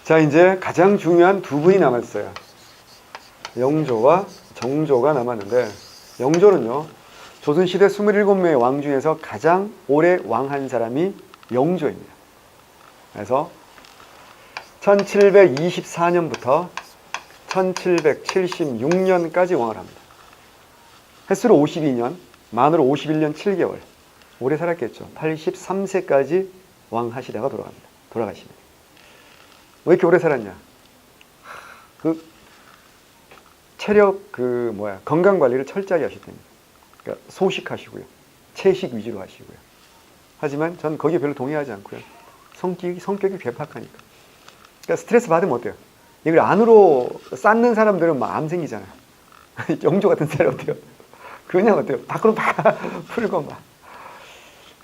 자, 이제 가장 중요한 두 분이 남았어요. 영조와 정조가 남았는데, 영조는요, 조선시대 27명의 왕 중에서 가장 오래 왕한 사람이 영조입니다. 그래서 1724년부터 1776년까지 왕을 합니다. 횟수로 52년, 만으로 51년 7개월. 오래 살았겠죠. 83세까지 왕하시다가 돌아가십니다. 왜 이렇게 오래 살았냐? 체력, 건강 관리를 철저하게 하실 때입니다. 그러니까 소식하시고요. 채식 위주로 하시고요. 하지만 전 거기에 별로 동의하지 않고요. 성격이 괴팍하니까. 그러니까 스트레스 받으면 어때요? 이걸 안으로 쌓는 사람들은 막 암 생기잖아요. 영조 같은 사람 어때요? 그냥 어때요? 밖으로 막 풀고 막.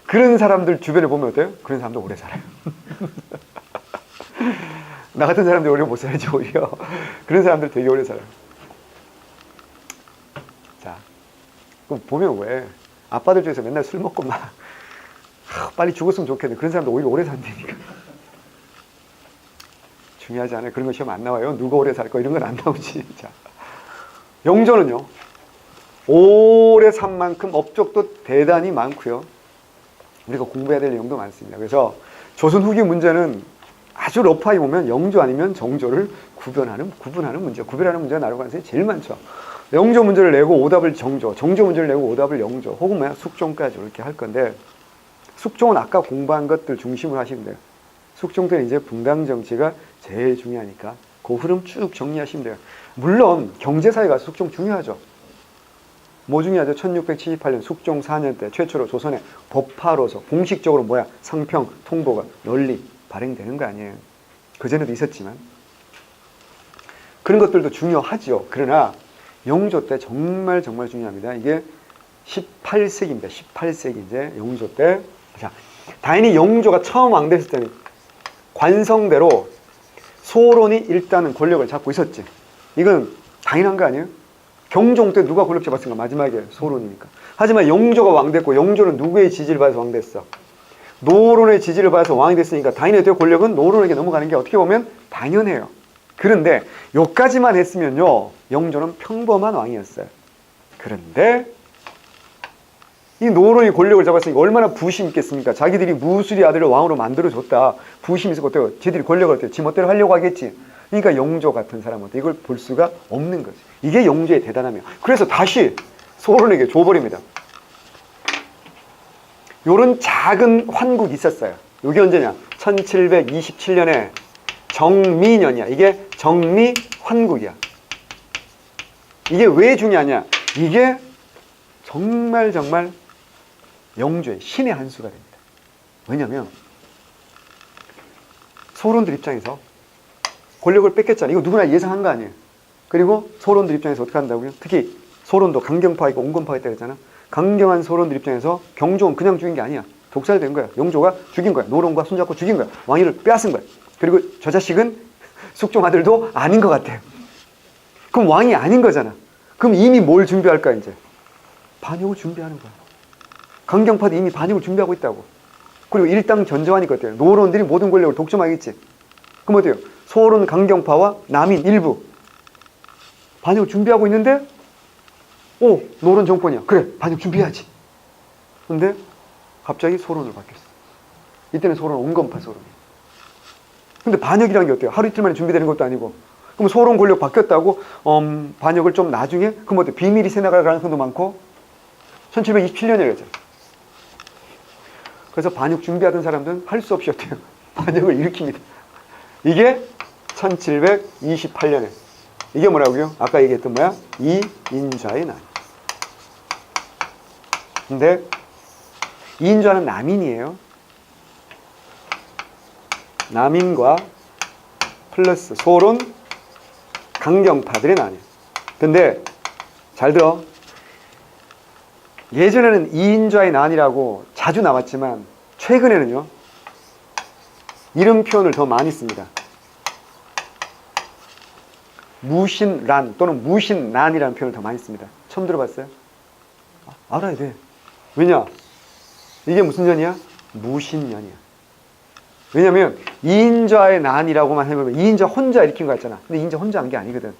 그런 사람들 주변에 보면 어때요? 그런 사람도 오래 살아요. 나 같은 사람들이 오래 못 살지, 오히려. 그런 사람들 되게 오래 살아요. 자, 그럼 보면 왜 아빠들 중에서 맨날 술 먹고 막 빨리 죽었으면 좋겠는데 그런 사람도 오히려 오래 산다니까. 중요하지 않아요. 그런 거 시험 안 나와요. 누가 오래 살 거 이런 건 안 나오지. 자, 영조는요, 오래 산 만큼 업적도 대단히 많고요. 우리가 공부해야 될 내용도 많습니다. 그래서 조선 후기 문제는 아주 러프하게 보면 영조 아니면 정조를 구분하는 문제가 나라고 하는 게 제일 많죠. 영조 문제를 내고 오답을 정조 문제를 내고 오답을 영조, 혹은 숙종까지 이렇게 할 건데, 숙종은 아까 공부한 것들 중심으로 하시면 돼요. 숙종 때는 이제 분당 정치가 제일 중요하니까 그 흐름 쭉 정리하시면 돼요. 물론 경제사에 가서 숙종 중요하죠. 뭐 중요하죠? 1678년 숙종 4년 때 최초로 조선의 법화로서 공식적으로 상평, 통보가 널리 발행되는 거 아니에요. 그전에도 있었지만. 그런 것들도 중요하죠. 그러나 영조 때 정말 중요합니다. 이게 18세기입니다. 18세기 이제 영조 때. 자, 당연히 영조가 처음 왕됐을 때는 관성대로 소론이 일단은 권력을 잡고 있었지. 이건 당연한 거 아니에요? 경종 때 누가 권력 잡았습니까? 마지막에 소론이니까. 하지만 영조가 왕됐고, 영조는 누구의 지지를 받아서 왕됐어? 노론의 지지를 받아서 왕이 됐으니까 당연히 권력은 노론에게 넘어가는 게 어떻게 보면 당연해요. 그런데 여기까지만 했으면요, 영조는 평범한 왕이었어요. 그런데 이 노론이 권력을 잡았으니까 얼마나 부심 있겠습니까? 자기들이 무술이 아들을 왕으로 만들어줬다. 부심 있을 것 같아요. 쟤들이 권력을 어때요? 지 멋대로 하려고 하겠지. 그러니까 영조 같은 사람한테 이걸 볼 수가 없는 거지. 이게 영조의 대단함이에요. 그래서 다시 소론에게 줘버립니다. 요런 작은 환국이 있었어요. 이게 언제냐? 1727년에 정미년이야. 이게 정미환국이야. 이게 왜 중요하냐? 이게 정말 영조의 신의 한 수가 됩니다. 왜냐면 소론들 입장에서 권력을 뺏겼잖아요. 이거 누구나 예상한 거 아니에요. 그리고 소론들 입장에서 어떻게 한다고요? 특히 소론도 강경파가 있고 온건파가 있다고 했잖아. 강경한 소론들 입장에서 경종은 그냥 죽인 게 아니야. 독살된 거야. 영조가 죽인 거야. 노론과 손잡고 죽인 거야. 왕위를 빼앗은 거야. 그리고 저 자식은 숙종 아들도 아닌 것 같아요. 그럼 왕이 아닌 거잖아. 그럼 이미 뭘 준비할까 이제? 반역을 준비하는 거야. 강경파도 이미 반역을 준비하고 있다고. 그리고 일당 전저하니까 어때요? 노론들이 모든 권력을 독점하겠지. 그럼 어때요? 소론 강경파와 남인 일부 반역을 준비하고 있는데, 노론 정권이야. 그래, 반역 준비해야지. 근데 갑자기 소론으로 바뀌었어. 이때는 소론 온건파 소론. 근데 반역이라는 게 어때요? 하루 이틀 만에 준비되는 것도 아니고. 그럼 소론 권력 바뀌었다고 반역을 좀 나중에, 그럼 어때요? 비밀이 새나갈 가능성도 많고. 1727년이랬잖아. 그래서 반역 준비하던 사람들은 할 수 없이 어때요? 반역을 일으킵니다. 이게 1728년에. 이게 뭐라고요? 아까 얘기했던 이인좌의 난. 근데 이인좌는 남인이에요. 남인과 플러스 소론 강경파들의 난이에요. 근데 잘 들어. 예전에는 이인좌의 난이라고 자주 나왔지만 최근에는요, 이런 표현을 더 많이 씁니다. 무신란 또는 무신난이라는 표현을 더 많이 씁니다. 처음 들어봤어요? 알아야 돼. 왜냐? 이게 무슨 년이야? 무신년이야. 왜냐면 2인자의 난이라고만 해보면 2인자 혼자 일으킨 거 같잖아. 근데 2인자 혼자 한 게 아니거든.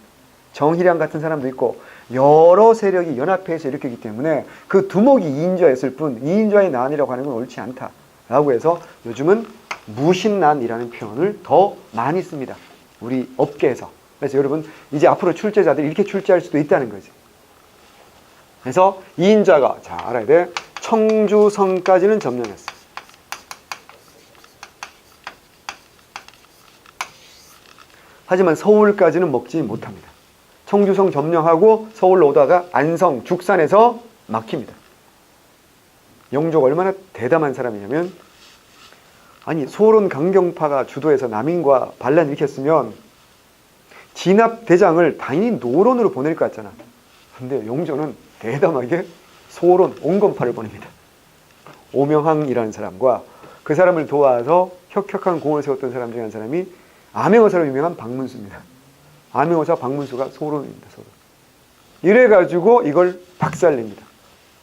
정희량 같은 사람도 있고 여러 세력이 연합해서 일으켰기 때문에 그 두목이 2인자였을 뿐 2인자의 난이라고 하는 건 옳지 않다라고 해서 요즘은 무신난이라는 표현을 더 많이 씁니다. 우리 업계에서. 그래서 여러분 이제 앞으로 출제자들이 이렇게 출제할 수도 있다는 거지. 그래서 2인자가 자 알아야 돼. 청주성까지는 점령했어. 하지만 서울까지는 먹지 못합니다. 청주성 점령하고 서울로 오다가 안성, 죽산에서 막힙니다. 영조가 얼마나 대담한 사람이냐면 아니 소론 강경파가 주도해서 남인과 반란 일으켰으면 진압대장을 당연히 노론으로 보낼 것 같잖아. 근데 영조는 대담하게 소론, 온건파를 보냅니다. 오명항이라는 사람과 그 사람을 도와서 혁혁한 공을 세웠던 사람 중에 한 사람이 암행어사로 유명한 박문수입니다. 암행어사 박문수가 소론입니다. 소론. 이래가지고 이걸 박살냅니다.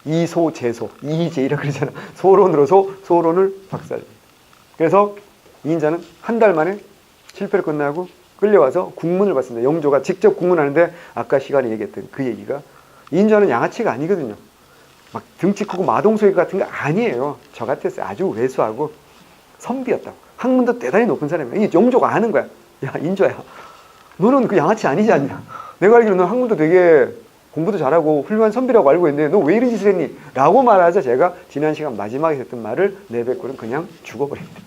이소제소, 이제이라 그러잖아. 소론으로서 소론을 박살냅니다. 그래서 이인자는 한 달 만에 실패를 끝나고 끌려와서 국문을 받습니다. 영조가 직접 국문하는데 아까 시간에 얘기했던 그 얘기가 이인자는 양아치가 아니거든요. 막 등치 크고 마동석 같은 거 아니에요. 저 같았어요. 아주 왜소하고 선비였다고. 학문도 대단히 높은 사람이야. 이 영조가 아는 거야. 야 인조야, 너는 그 양아치 아니지 않냐. 내가 알기로는 너 학문도 되게 공부도 잘하고 훌륭한 선비라고 알고 있는데 너 왜 이런 짓을 했니? 라고 말하자 제가 지난 시간 마지막에 했던 말을 내뱉고는 그냥 죽어버립니다.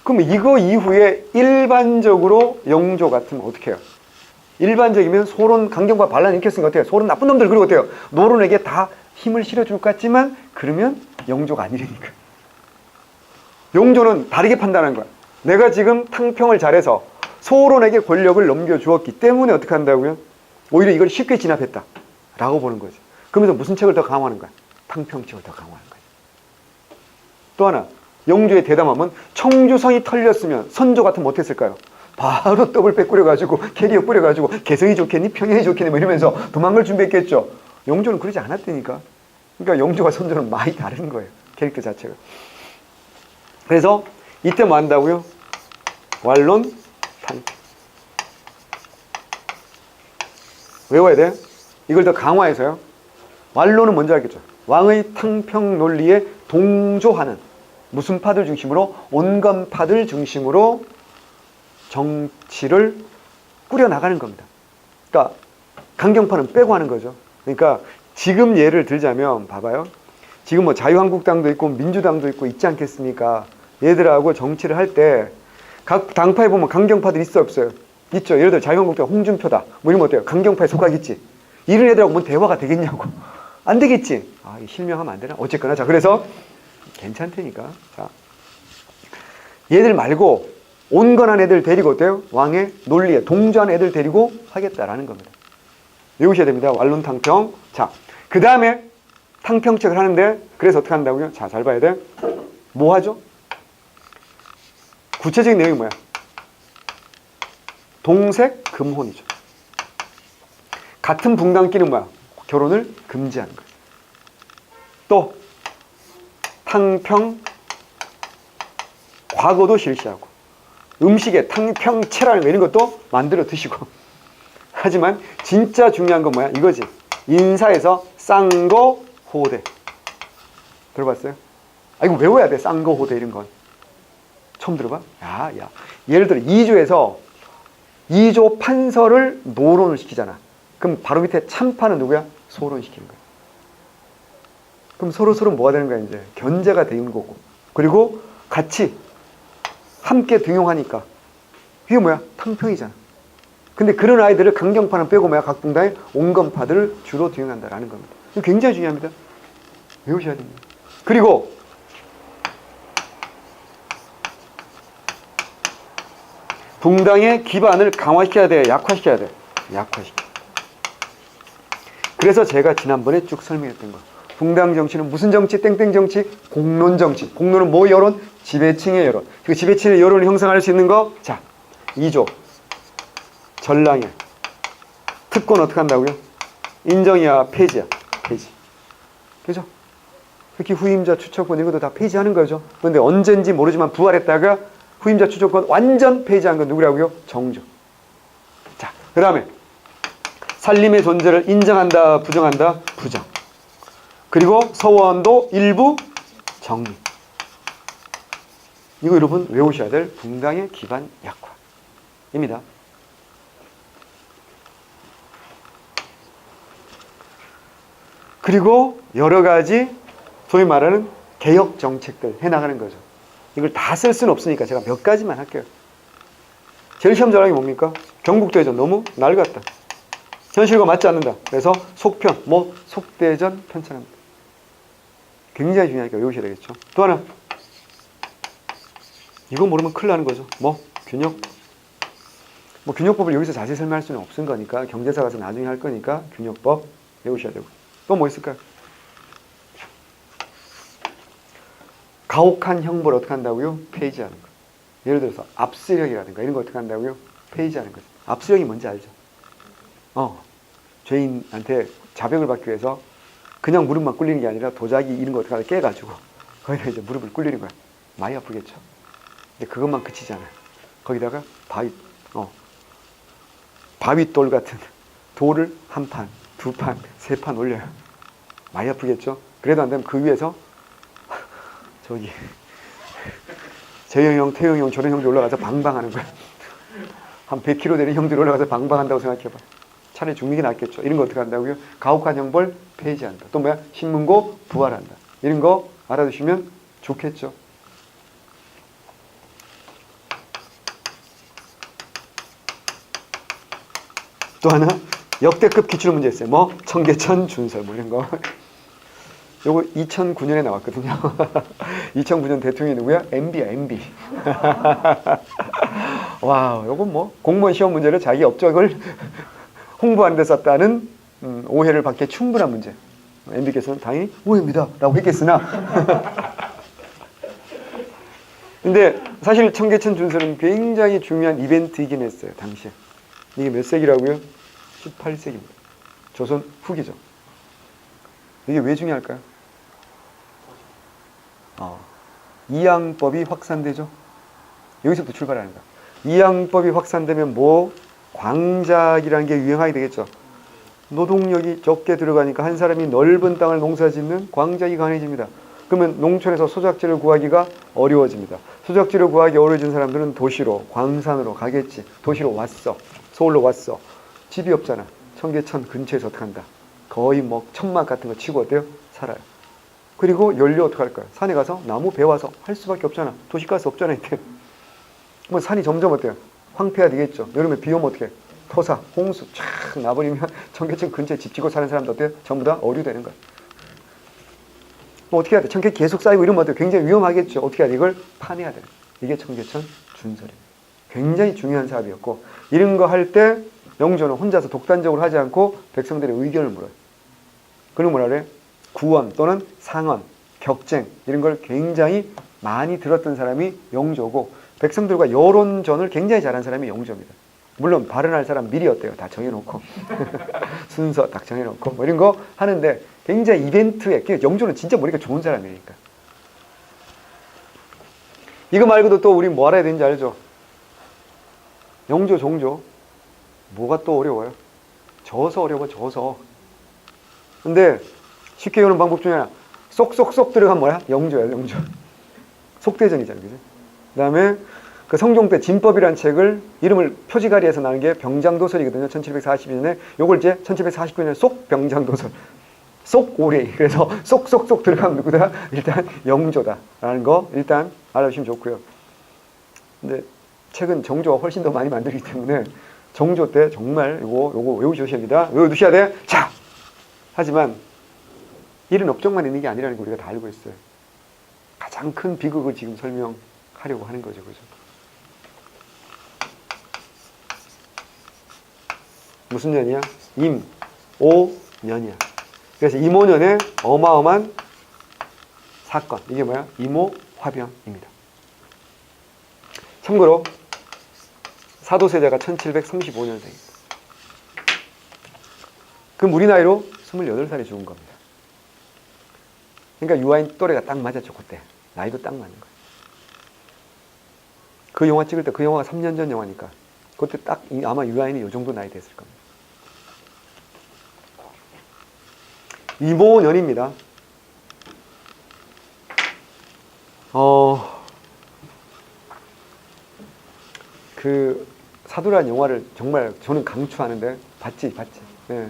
그럼 이거 이후에 일반적으로 영조 같으면 어떻게 해요? 일반적이면 소론 강경파 반란 일으켰으니까 어때요? 소론 나쁜 놈들 그리고 어때요? 노론에게 다 힘을 실어줄 것 같지만 그러면 영조가 아니라니까. 영조는 다르게 판단한 거야. 내가 지금 탕평을 잘해서 소론에게 권력을 넘겨주었기 때문에 어떻게 한다고요? 오히려 이걸 쉽게 진압했다 라고 보는 거죠. 그러면서 무슨 책을 더 강화하는 거야? 탕평책을 더 강화하는 거야. 또 하나 영조의 대담함은 청주성이 털렸으면 선조 같으면 어땠을까요? 바로 떡을 빼꾸려가지고 캐리어 뿌려가지고 개성이 좋겠니? 평양이 좋겠니? 뭐 이러면서 도망갈 준비했겠죠. 영조는 그러지 않았다니까. 그러니까 영조와 선조는 많이 다른 거예요. 캐릭터 자체가. 그래서 이때 뭐 한다고요? 완론, 탕평. 외워야 돼. 이걸 더 강화해서요. 완론은 먼저 알겠죠. 왕의 탕평 논리에 동조하는 무슨 파들 중심으로? 온건파들 중심으로 정치를 꾸려나가는 겁니다. 그러니까 강경파는 빼고 하는 거죠. 그러니까 지금 예를 들자면 봐봐요. 지금 뭐 자유한국당도 있고 민주당도 있고 있지 않겠습니까? 얘들하고 정치를 할 때 각 당파에 보면 강경파들 있어 없어요? 있죠. 예를 들어 자유한국당 홍준표다. 뭐 이러면 어때요? 강경파에 속하겠지. 이런 애들하고 뭔 대화가 되겠냐고. 안 되겠지. 아, 실명하면 안 되나? 어쨌거나 자 그래서 괜찮다니까. 자, 얘들 말고 온건한 애들 데리고 어때요? 왕의 논리에 동조한 애들 데리고 하겠다라는 겁니다. 외우셔야 됩니다. 완론탕평. 자, 그 다음에 탕평책을 하는데 그래서 어떻게 한다고요? 자, 잘 봐야 돼. 뭐 하죠? 구체적인 내용이 뭐야? 동색 금혼이죠. 같은 붕당끼는 뭐야? 결혼을 금지하는 거예요. 또 탕평 과거도 실시하고 음식에 탕평채라는 이런 것도 만들어 드시고 하지만 진짜 중요한 건 뭐야? 이거지. 인사에서 쌍거호대 들어봤어요? 아 이거 외워야 돼. 쌍거호대 이런 건 처음 들어봐? 야 예를 들어 2조에서 2조 판서를 노론을 시키잖아. 그럼 바로 밑에 참판은 누구야? 소론 시키는 거야. 그럼 서로 뭐가 되는 거야? 이제 견제가 되는 거고 그리고 같이 함께 등용하니까 이게 뭐야? 탕평이잖아. 근데 그런 아이들을 강경파는 빼고 뭐야? 각 분당의 온건파들을 주로 등용한다라는 겁니다. 이거 굉장히 중요합니다. 외우셔야 됩니다. 그리고 붕당의 기반을 강화시켜야 돼? 약화시켜야 돼? 약화시켜. 그래서 제가 지난번에 쭉 설명했던 거. 붕당 정치는 무슨 정치? 땡땡 정치? 공론 정치. 공론은 뭐 여론? 지배층의 여론. 그 지배층의 여론을 형성할 수 있는 거? 자, 2조. 전랑해. 특권 어떻게 한다고요? 인정이야, 폐지야? 폐지. 그죠? 특히 후임자 추천권 이런 것도 다 폐지하는 거죠. 그런데 언젠지 모르지만 부활했다가 후임자 추천권 완전 폐지한 건 누구라고요? 정조. 자, 그 다음에 살림의 존재를 인정한다, 부정한다? 부정. 그리고 서원도 일부 정리. 이거 여러분 외우셔야 될 붕당의 기반 약화입니다. 그리고 여러 가지 소위 말하는 개혁 정책들 해나가는 거죠. 이걸 다 쓸 수는 없으니까 제가 몇 가지만 할게요. 제일 시험 잘하는 게 뭡니까? 경북대전 너무 낡았다. 현실과 맞지 않는다. 그래서 속편, 속대전 편찬합니다. 굉장히 중요하니까 외우셔야 되겠죠. 또 하나. 이거 모르면 큰일 나는 거죠. 균형. 균형법을 여기서 자세히 설명할 수는 없은 거니까 경제사 가서 나중에 할 거니까 균형법 외우셔야 되고. 또 뭐 있을까요? 가혹한 형벌 어떻게 한다고요? 폐지하는 거. 예를 들어서 압수력이라든가 이런 거 어떻게 한다고요? 폐지하는 거죠. 압수력이 뭔지 알죠? 죄인한테 자백을 받기 위해서 그냥 무릎만 꿇리는 게 아니라 도자기 이런 거 어떻게 하다 깨가지고 거기다 이제 무릎을 꿇리는 거야. 많이 아프겠죠? 근데 그것만 그치지 않아요. 거기다가 바위돌 같은 돌을 한 판, 두 판, 세 판 올려요. 많이 아프겠죠? 그래도 안 되면 그 위에서 재영 형, 태영 형, 저런 형들 올라가서 방방하는 거야. 한 100kg 되는 형들이 올라가서 방방한다고 생각해봐. 차라리 죽는 게 낫겠죠. 이런 거 어떻게 한다고요? 가혹한 형벌 폐지한다. 또 뭐야? 신문고 부활한다. 이런 거 알아두시면 좋겠죠. 또 하나 역대급 기출문제 있어요. 청계천 준설 이런 거. 요거 2009년에 나왔거든요. 2009년 대통령이 누구야? MB야, MB. 와, 요건 공무원 시험 문제를 자기 업적을 홍보하는 데 썼다는 오해를 받기에 충분한 문제. MB께서는 당연히 오해입니다 라고 했겠으나 근데 사실 청계천 준설은 굉장히 중요한 이벤트이긴 했어요. 당시에. 이게 몇 세기라고요? 18세기입니다. 조선 후기죠. 이게 왜 중요할까요? 이양법이 확산되죠. 여기서부터 출발하는 거야. 이양법이 확산되면 광작이라는 게 유행하게 되겠죠. 노동력이 적게 들어가니까 한 사람이 넓은 땅을 농사짓는 광작이 가능해집니다. 그러면 농촌에서 소작지를 구하기가 어려워집니다. 소작지를 구하기 어려워진 사람들은 도시로, 광산으로 가겠지. 도시로 왔어. 서울로 왔어. 집이 없잖아. 청계천 근처에서 어떻게 한다? 거의 천막 같은 거 치고 어때요? 살아요. 그리고 연료 어떻게 할까요? 산에 가서 나무 베와서 할 수밖에 없잖아. 도시가스 없잖아, 이때. 산이 점점 어때요? 황폐화 되겠죠. 여름에 비 오면 어떻게? 토사, 홍수 쫙 나버리면 청계천 근처에 집 짓고 사는 사람도 어때요? 전부 다 어류되는 거야. 어떻게 해야 돼? 청계 계속 쌓이고 이러면 어때요? 굉장히 위험하겠죠. 어떻게 해야 돼? 이걸 파내야 돼. 이게 청계천 준설이에요. 굉장히 중요한 사업이었고, 이런 거 할 때 영조는 혼자서 독단적으로 하지 않고 백성들의 의견을 물어요. 그럼 뭐라 그래? 구원 또는 상언, 격쟁 이런 걸 굉장히 많이 들었던 사람이 영조고, 백성들과 여론전을 굉장히 잘한 사람이 영조입니다. 물론 발언할 사람 미리 어때요? 다 정해놓고 순서 딱 정해놓고 이런 거 하는데 굉장히 이벤트에, 영조는 진짜 머리가 좋은 사람이니까. 이거 말고도 또 우리 뭐 알아야 되는지 알죠? 영조, 종조 뭐가 또 어려워요? 져서 어려워, 져서. 근데 쉽게 외우는 방법 중에 하나, 쏙쏙쏙 들어간 뭐야? 영조야, 영조. 속대전이잖아, 그지? 그 다음에 그 성종 때 진법이라는 책을 이름을 표지가리에서 나는 게 병장도설이거든요. 1742년에. 요걸 이제 1749년에 쏙병장도설. 쏙 오래. 그래서 쏙쏙쏙 들어가면 누구다? 일단 영조다라는 거 일단 알아주시면 좋고요. 근데 책은 정조가 훨씬 더 많이 만들기 때문에 정조 때 정말 요거 외우셔야 됩니다. 외워두셔야 돼. 자! 하지만 이런 업종만 있는 게 아니라는 거 우리가 다 알고 있어요. 가장 큰 비극을 지금 설명하려고 하는 거죠. 그죠? 무슨 년이야? 임오년이야. 그래서 임오년에 어마어마한 사건. 이게 뭐야? 임오화병입니다. 참고로 사도세자가 1735년생입니다. 그럼 우리 나이로 28살에 죽은 겁니다. 그러니까 유아인 또래가 딱 맞았죠. 그때 나이도 딱 맞는 거예요. 그 영화 찍을 때 그 영화가 3년 전 영화니까 그때 딱 아마 유아인이 이 정도 나이 됐을 겁니다. 이모년입니다. 그 사도라는 영화를 정말 저는 강추하는데 봤지. 예.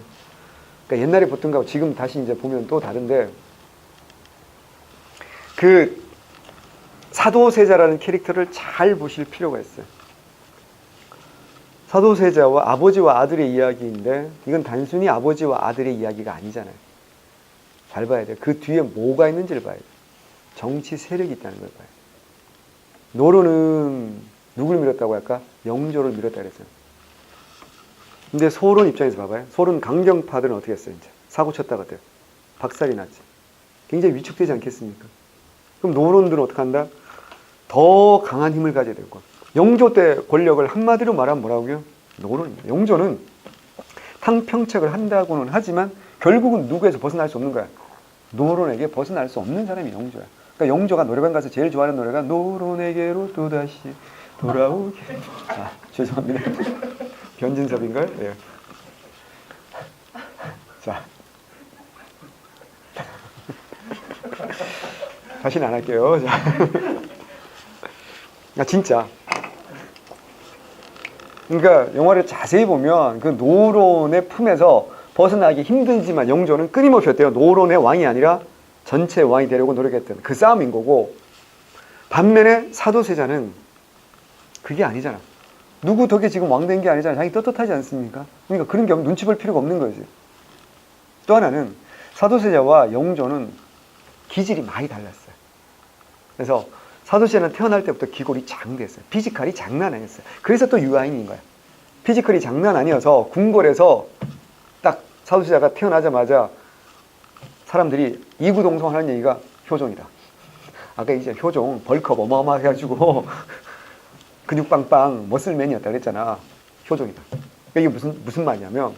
그러니까 옛날에 봤던 거하고 지금 다시 이제 보면 또 다른데 그 사도세자라는 캐릭터를 잘 보실 필요가 있어요. 사도세자와 아버지와 아들의 이야기인데 이건 단순히 아버지와 아들의 이야기가 아니잖아요. 잘 봐야 돼요. 그 뒤에 뭐가 있는지를 봐야 돼요. 정치 세력이 있다는 걸 봐요. 노로는 누굴 밀었다고 할까? 영조를 밀었다 그랬어요. 근데 소론 입장에서 봐봐요. 소론 강경파들은 어떻게 했어요? 이제 사고 쳤다가 어때요? 박살이 났지. 굉장히 위축되지 않겠습니까? 그럼 노론들은 어떻게 한다? 더 강한 힘을 가져야 되고 영조 때 권력을 한마디로 말하면 뭐라고요? 노론입니다. 영조는 탕평책을 한다고는 하지만 결국은 누구에서 벗어날 수 없는 거야. 노론에게 벗어날 수 없는 사람이 영조야. 그러니까 영조가 노래방 가서 제일 좋아하는 노래가 노론에게로 또다시 돌아오게. 아, 죄송합니다. 변진섭인가요? 네. 자. 다시는 안 할게요. 자. 아, 진짜. 그러니까 영화를 자세히 보면 그 노론의 품에서 벗어나기 힘들지만 영조는 끊임없이 어때요? 노론의 왕이 아니라 전체 왕이 되려고 노력했던 그 싸움인 거고 반면에 사도세자는 그게 아니잖아. 누구 덕에 지금 왕 된 게 아니잖아. 자기 떳떳하지 않습니까? 그러니까 그런 게 눈치 볼 필요가 없는 거지. 또 하나는 사도세자와 영조는 기질이 많이 달랐어요. 그래서 사도세자는 태어날 때부터 기골이 장대했어요. 피지컬이 장난 아니었어요. 그래서 또 유아인인 거야. 피지컬이 장난 아니어서 궁궐에서 딱 사도세자가 태어나자마자 사람들이 이구동성하는 얘기가 효종이다. 아까 이제 효종 벌크업 어마어마하게 해가지고 근육 빵빵 머슬맨이었다 그랬잖아. 효종이다. 이게 무슨 말이냐면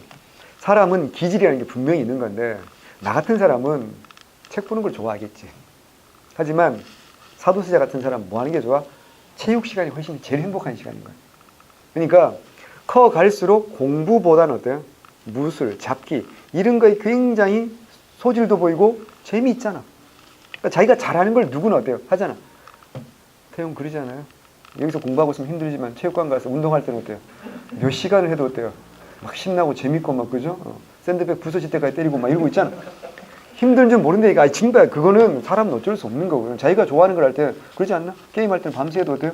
사람은 기질이라는 게 분명히 있는 건데 나 같은 사람은 책 보는 걸 좋아하겠지. 하지만 사도세자 같은 사람 뭐 하는 게 좋아? 체육 시간이 훨씬 제일 행복한 시간인 거야. 그러니까 커 갈수록 공부보다는 어때요? 무술, 잡기 이런 거에 굉장히 소질도 보이고 재미있잖아. 그러니까 자기가 잘하는 걸 누구는 어때요? 하잖아. 태용 그러잖아요. 여기서 공부하고 있으면 힘들지만 체육관 가서 운동할 때는 어때요? 몇 시간을 해도 어때요? 막 신나고 재밌고 막 그죠? 샌드백 부서질 때까지 때리고 막 이러고 있잖아. 힘든 줄 모르는데 이거 정말 그거는 사람은 어쩔 수 없는 거고요. 자기가 좋아하는 걸 할 때 그러지 않나? 게임할 때는 밤새 해도 어때요?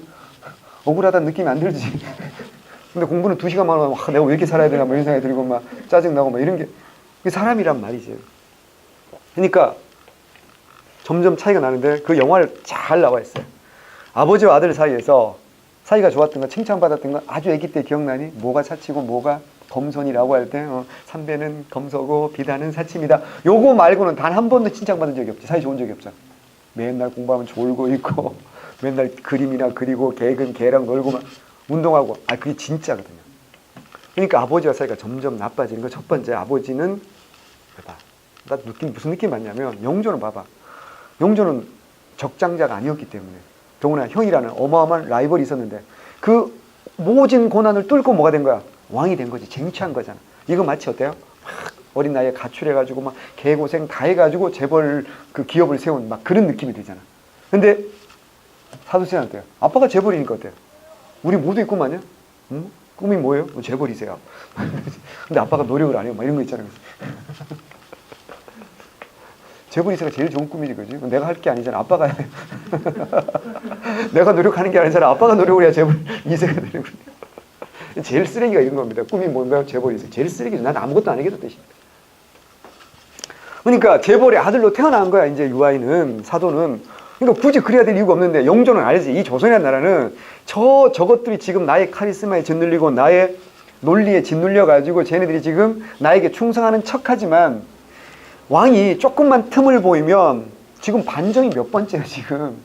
억울하다는 느낌이 안 들지. 근데 공부는 2시간만 하면 내가 왜 이렇게 살아야 되나 뭐 이런 생각이 들고 막 짜증나고 막 이런 게 사람이란 말이지. 그러니까 점점 차이가 나는데 그 영화를 잘 나와 있어요. 아버지와 아들 사이에서 사이가 좋았던 거 칭찬받았던 거 아주 아기 때 기억나니? 뭐가 사치고 뭐가 검손이라고 할 때 삼배는 검소고 비단은 사치입니다. 요거 말고는 단 한 번도 칭찬받은 적이 없지. 사이 좋은 적이 없잖아. 맨날 공부하면 졸고 있고 맨날 그림이나 그리고 개랑 놀고 막 운동하고 그게 진짜거든요. 그러니까 아버지와 사이가 점점 나빠지는 거. 첫 번째 아버지는 봐봐. 나 무슨 느낌 받냐면 영조는 봐봐. 영조는 적장자가 아니었기 때문에 더구나 형이라는 어마어마한 라이벌이 있었는데 그 모진 고난을 뚫고 뭐가 된 거야? 왕이 된 거지. 쟁취한 거잖아. 이거 마치 어때요? 막 어린 나이에 가출해가지고 막 개고생 다 해가지고 재벌 그 기업을 세운 막 그런 느낌이 들잖아. 근데 사도세자는 어때요? 아빠가 재벌이니까 어때요? 우리 모두 있구만요. 응? 꿈이 뭐예요? 재벌이세요. 근데 아빠가 노력을 안 해요. 막 이런 거 있잖아요. 재벌이세가 제일 좋은 꿈이지, 그지? 내가 할 게 아니잖아. 아빠가 해. 내가 노력하는 게 아니잖아. 아빠가 노력을 해야 재벌 2세가 되는 거예요. 제일 쓰레기가 이런 겁니다. 꿈이 뭔가요? 재벌이세. 제일 쓰레기죠. 난 아무것도 안 하겠다 뜻입니다. 그러니까 재벌의 아들로 태어난 거야, 이제 유아인은, 사도는. 그러니까 굳이 그래야 될 이유가 없는데 영조는 알지. 이 조선이라는 나라는 저것들이 지금 나의 카리스마에 짓눌리고 나의 논리에 짓눌려가지고 쟤네들이 지금 나에게 충성하는 척하지만 왕이 조금만 틈을 보이면 지금 반정이 몇 번째야 지금.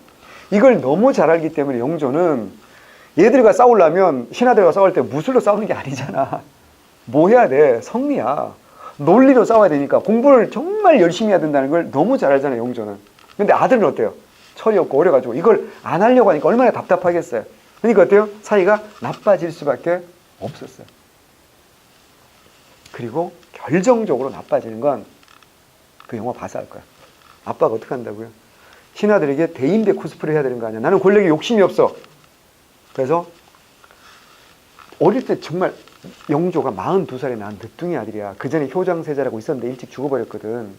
이걸 너무 잘 알기 때문에 영조는 얘들과 싸우려면 신하들과 싸울 때 무술로 싸우는 게 아니잖아. 뭐 해야 돼? 성리야. 논리로 싸워야 되니까 공부를 정말 열심히 해야 된다는 걸 너무 잘 알잖아요, 영조는. 근데 아들은 어때요? 철이 없고 어려가지고 이걸 안 하려고 하니까 얼마나 답답하겠어요. 그러니까 어때요? 사이가 나빠질 수밖에 없었어요. 그리고 결정적으로 나빠지는 건 그 영화 봐서 알 거야. 아빠가 어떻게 한다고요? 신하들에게 대인배 코스프레 해야 되는 거 아니야. 나는 권력에 욕심이 없어. 그래서 어릴 때 정말 영조가 42살에 낳은 늦둥이 아들이야. 그 전에 효장세자라고 있었는데 일찍 죽어버렸거든.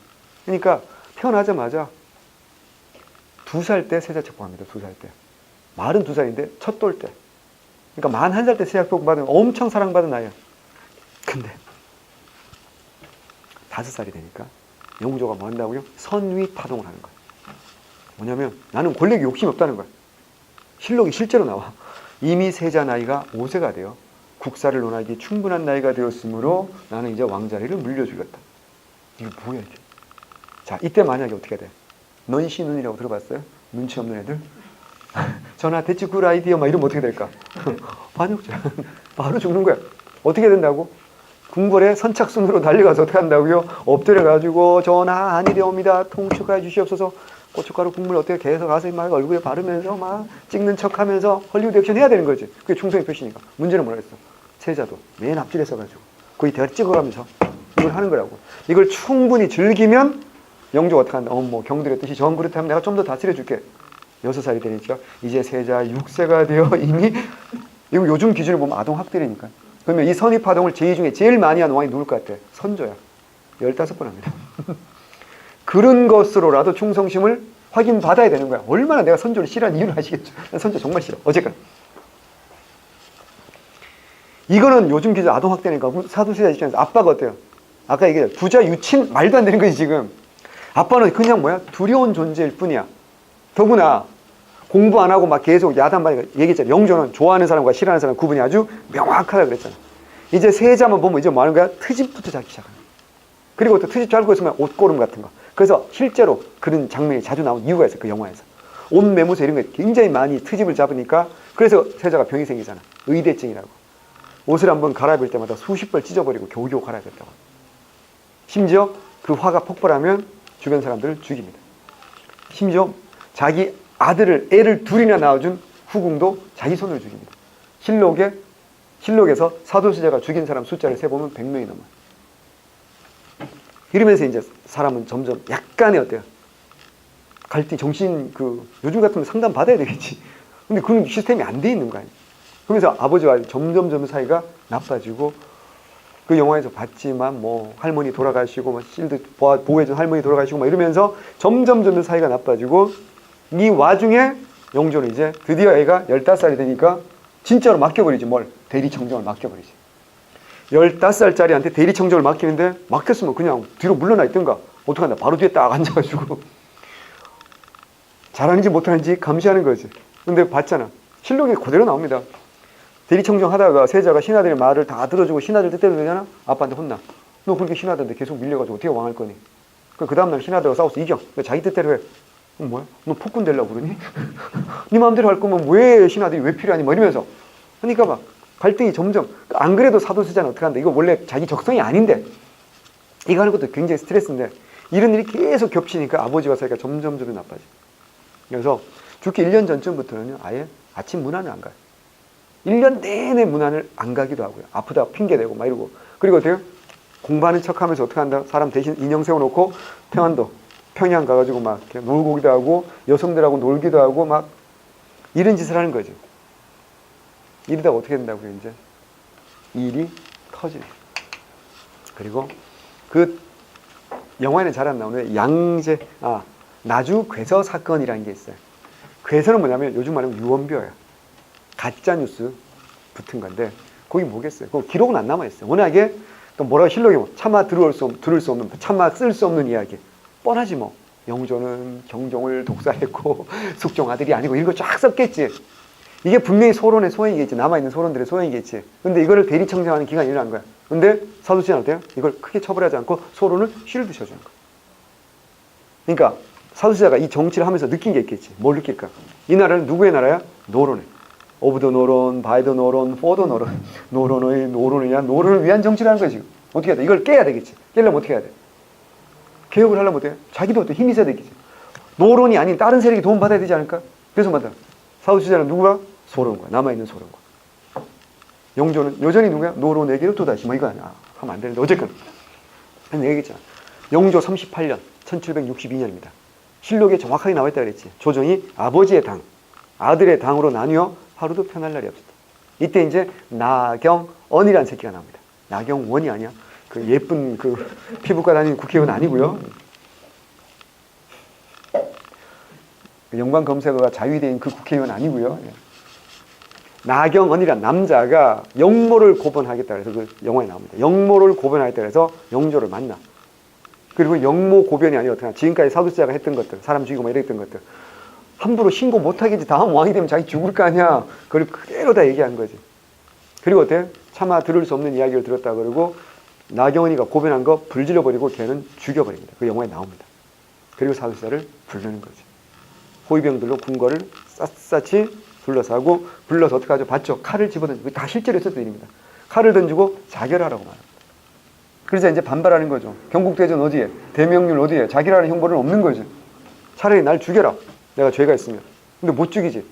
그러니까 태어나자마자 2살 때 세자 책봉합니다. 2살 때. 42살인데 첫 돌 때. 그러니까 41살 때 세자 책봉받은 엄청 사랑받은 아이야. 근데 5살이 되니까 영조가 뭐 한다고요? 선위 파동을 하는 거야. 뭐냐면 나는 권력에 욕심이 없다는 거야. 실록이 실제로 나와. 이미 세자 나이가 5세가 돼요. 국사를 논하기 충분한 나이가 되었으므로 나는 이제 왕자리를 물려주겠다. 이거 뭐야 이게. 자, 이때 만약에 어떻게 돼? 넌시눈이라고 들어봤어요? 눈치 없는 애들? 전화 대치 굿 아이디어 막 이러면 어떻게 될까? 반역자. 바로 죽는 거야. 어떻게 된다고? 궁궐에 선착순으로 달려가서 어떻게 한다고요? 엎드려가지고 전하 아니되옵니다. 통촉해 주시옵소서. 고춧가루 국물 어떻게 계속 가서 막 얼굴에 바르면서 막 찍는 척하면서 헐리우드 액션 해야 되는 거지. 그게 충성의 표시니까. 문제는 뭐라 했어? 세자도 맨 앞줄에 서가지고 거의 대가리 찍어가면서 이걸 하는 거라고. 이걸 충분히 즐기면 영조가 어떻게 한다? 뭐 경들의 뜻이 정 그렇다면 내가 좀 더 다스려줄게. 6살이 되니까 이제 세자 6세가 되어 이미 이거 요즘 기준을 보면 아동학대라니까. 그러면 이 선입파동을 제2 중에 제일 많이 한 왕이 누굴 것 같아? 선조야. 15번 합니다. 그런 것으로라도 충성심을 확인받아야 되는 거야. 얼마나 내가 선조를 싫어하는 이유를 아시겠죠? 난 선조 정말 싫어. 어쨌건. 이거는 요즘 기준 아동학대니까 사도세자 입장에서 아빠가 어때요? 아까 얘기했죠. 부자 유친 말도 안 되는 거지 지금. 아빠는 그냥 뭐야? 두려운 존재일 뿐이야. 더구나 공부 안 하고 막 계속 야단만 얘기했잖아. 영조는 좋아하는 사람과 싫어하는 사람 구분이 아주 명확하다 그랬잖아. 이제 세자만 보면 이제 뭐 하는 거야? 트집부터 잡기 시작하는 거야. 그리고 또 트집 잡고 있으면 옷고름 같은 거. 그래서 실제로 그런 장면이 자주 나온 이유가 있어요. 그 영화에서. 옷 매무새 이런 거 굉장히 많이 트집을 잡으니까 그래서 세자가 병이 생기잖아. 의대증이라고. 옷을 한번 갈아입을 때마다 수십 벌 찢어버리고 겨우겨우 갈아입었다고. 심지어 그 화가 폭발하면 주변 사람들을 죽입니다. 심지어 자기 애를 둘이나 낳아준 후궁도 자기 손으로 죽입니다. 실록에서 사도세자가 죽인 사람 숫자를 세보면 100명이 넘어요. 이러면서 이제 사람은 점점 약간의 어때요? 갈등, 요즘 같으면 상담 받아야 되겠지. 근데 그런 시스템이 안 돼 있는 거 아니에요. 그러면서 아버지와 점점 사이가 나빠지고 그 영화에서 봤지만 뭐 할머니 돌아가시고 뭐 실드 보호해준 할머니 돌아가시고 막 이러면서 점점 사이가 나빠지고 이 와중에 영조는 이제 드디어 애가 15살이 되니까 진짜로 맡겨버리지 뭘. 대리청정을 맡겨버리지. 15살짜리한테 대리청정을 맡기는데 맡겼으면 그냥 뒤로 물러나 있든가 어떡한다. 바로 뒤에 딱 앉아가지고 잘하는지 못하는지 감시하는 거지. 근데 봤잖아. 실록이 그대로 나옵니다. 대리청정 하다가 세자가 신하들의 말을 다 들어주고 신하들 뜻대로 되잖아. 아빠한테 혼나. 너 그렇게 신하들한테 계속 밀려가지고 어떻게 왕할 거니? 그 다음날 신하들과 싸워서 이겨. 자기 뜻대로 해. 뭐야? 너 폭군 되려고 그러니? 네 마음대로 할 거면 왜 신하들이 왜 필요하니? 뭐 이러면서. 그러니까 막 갈등이 점점. 안 그래도 사도세자는 어떻게 한다. 이거 원래 자기 적성이 아닌데. 이거 하는 것도 굉장히 스트레스인데. 이런 일이 계속 겹치니까 아버지와 사이가 점점 나빠져. 그래서 죽기 1년 전쯤부터는 아예 아침 문안을 안 가요. 1년 내내 문안을 안 가기도 하고요. 아프다 핑계대고 막 이러고. 그리고 어때요? 공부하는 척 하면서 어떻게 한다? 사람 대신 인형 세워놓고 평양 가가지고 막 이렇게 놀고 오기도 하고 여성들하고 놀기도 하고 막 이런 짓을 하는 거죠. 이러다가 어떻게 된다고요, 이제? 일이 터지네. 그리고 그 영화에는 잘 안 나오는데 나주 괴서 사건이라는 게 있어요. 괴서는 뭐냐면 요즘 말하면 유언비어야. 가짜뉴스 붙은 건데 거기 뭐겠어요? 그 기록은 안 남아있어요. 워낙에 또 뭐라고 실록이 차마 들을 수 없는 차마 쓸 수 없는 이야기. 뻔하지 뭐. 영조는 경종을 독살했고 숙종 아들이 아니고 이런 거 쫙 썼겠지. 이게 분명히 소론의 소행이겠지. 남아있는 소론들의 소행이겠지. 근데 이거를 대리청정하는 기간이 일어난 거야. 근데 사도세자는 어때요? 이걸 크게 처벌하지 않고 소론을 쉴드 쳐주는 거야. 그러니까 사도세자가 이 정치를 하면서 느낀 게 있겠지. 뭘 느낄까? 이 나라는 누구의 나라야? 노론의. 오브 더 노론, 바이 더 노론, 포 더 노론. 노론을 위한 정치를 하는 거야 지금. 어떻게 해야 돼? 이걸 깨야 되겠지. 깨려면 어떻게 해야 돼? 개혁을 하려면 어때요? 자기도 어때 힘이 있어야 되겠지. 노론이 아닌 다른 세력이 도움받아야 되지 않을까? 그래서 맞다. 사후수자는 누구야? 소론과 남아있는 소론과. 영조는 여전히 누구야? 노론에게로 또다시 뭐 이거 아니야. 하면 안 되는데 어쨌건 내가 얘기했잖아. 영조 38년 1762년입니다. 실록에 정확하게 나와 있다 그랬지. 조정이 아버지의 당, 아들의 당으로 나뉘어 하루도 편할 날이 없었다. 이때 이제 나경원이라는 새끼가 나옵니다. 나경원이 아니야. 그 예쁜 그 피부과 다니는 국회의원 아니고요. 영광 검색어가 자유대인 그 국회의원 아니고요. 나경원이란 남자가 영모를 고변하겠다 그래서 그 영화에 나옵니다. 영모를 고변하겠다 그래서 영조를 만나. 그리고 영모 고변이 아니라 어떡하나 지금까지 사두세자가 했던 것들, 사람 죽이고 막 이랬던 것들 함부로 신고 못하겠지. 다음 왕이 되면 자기 죽을 거 아니야. 그걸 그대로 다 얘기한 거지. 그리고 어때? 차마 들을 수 없는 이야기를 들었다 그러고 나경원이가 고변한 거 불질러버리고 걔는 죽여버립니다. 그 영화에 나옵니다. 그리고 사두세자를 부르는 거지. 호위병들로 궁궐을 샅샅이 둘러싸고 불러서 어떻게 하죠? 봤죠? 칼을 집어던지고 다 실제로 있었던 일입니다. 칼을 던지고 자결하라고 말합니다. 그래서 이제 반발하는 거죠. 경국대전 어디에? 대명률 어디에? 자결하는 형벌은 없는 거지. 차라리 날 죽여라. 내가 죄가 있으면. 근데 못 죽이지.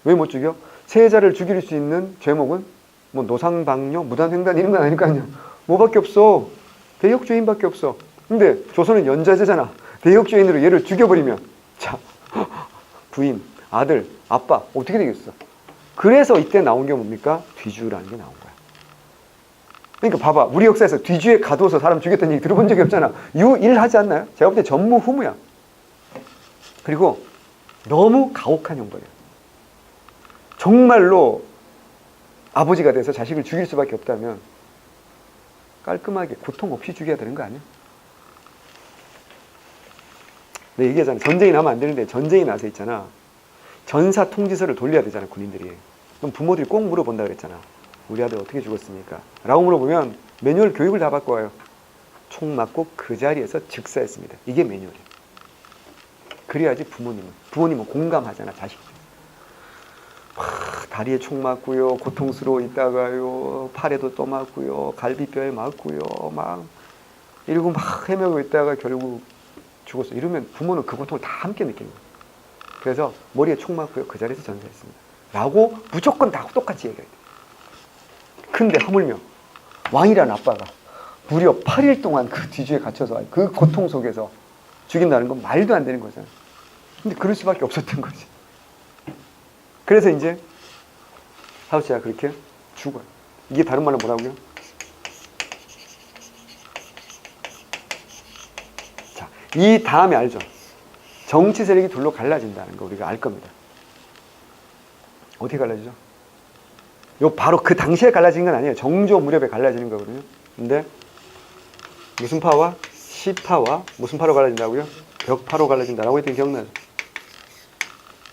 왜 못 죽여? 세자를 죽일 수 있는 죄목은 뭐 노상방뇨, 무단횡단 이런 건 아니니까요. 뭐밖에 없어. 대역죄인밖에 없어. 근데 조선은 연좌제잖아. 대역죄인으로 얘를 죽여버리면 자 부인, 아들, 아빠 어떻게 되겠어? 그래서 이때 나온 게 뭡니까? 뒤주라는 게 나온 거야. 그러니까 봐봐. 우리 역사에서 뒤주에 가둬서 사람 죽였다는 얘기 들어본 적이 없잖아. 유일하지 않나요? 제가 볼 때 전무후무야. 그리고 너무 가혹한 형벌이야. 정말로 아버지가 돼서 자식을 죽일 수밖에 없다면 깔끔하게 고통 없이 죽여야 되는 거 아니야? 내가 얘기하잖아. 전쟁이 나면 안 되는데 전쟁이 나서 있잖아. 전사 통지서를 돌려야 되잖아, 군인들이. 그럼 부모들이 꼭 물어본다 그랬잖아. 우리 아들 어떻게 죽었습니까? 라고 물어보면 매뉴얼 교육을 다 받고 와요. 총 맞고 그 자리에서 즉사했습니다. 이게 매뉴얼이에요. 그래야지 부모님은 공감하잖아, 자식. 다리에 총 맞고요, 고통스러워 있다가요, 팔에도 또 맞고요, 갈비뼈에 맞고요, 막 이러고 막 헤매고 있다가 결국 죽었어. 이러면 부모는 그 고통을 다 함께 느끼는 거예요. 그래서 머리에 총 맞고요, 그 자리에서 전사했습니다. 라고 무조건 다 똑같이 얘기해야 돼. 근데 하물며 왕이란 아빠가 무려 8일 동안 그 뒤주에 갇혀서 그 고통 속에서 죽인다는 건 말도 안 되는 거잖아. 근데 그럴 수밖에 없었던 거지. 그래서 이제 사두세자가 그렇게 죽어요. 이게 다른 말로 뭐라고요? 자, 이 다음에 알죠? 정치 세력이 둘로 갈라진다는 거 우리가 알 겁니다. 어떻게 갈라지죠? 요 바로 그 당시에 갈라진 건 아니에요. 정조 무렵에 갈라지는 거거든요. 근데 무슨 파와? 시파와 무슨 파로 갈라진다고요? 벽파로 갈라진다라고 했던 게 기억나죠?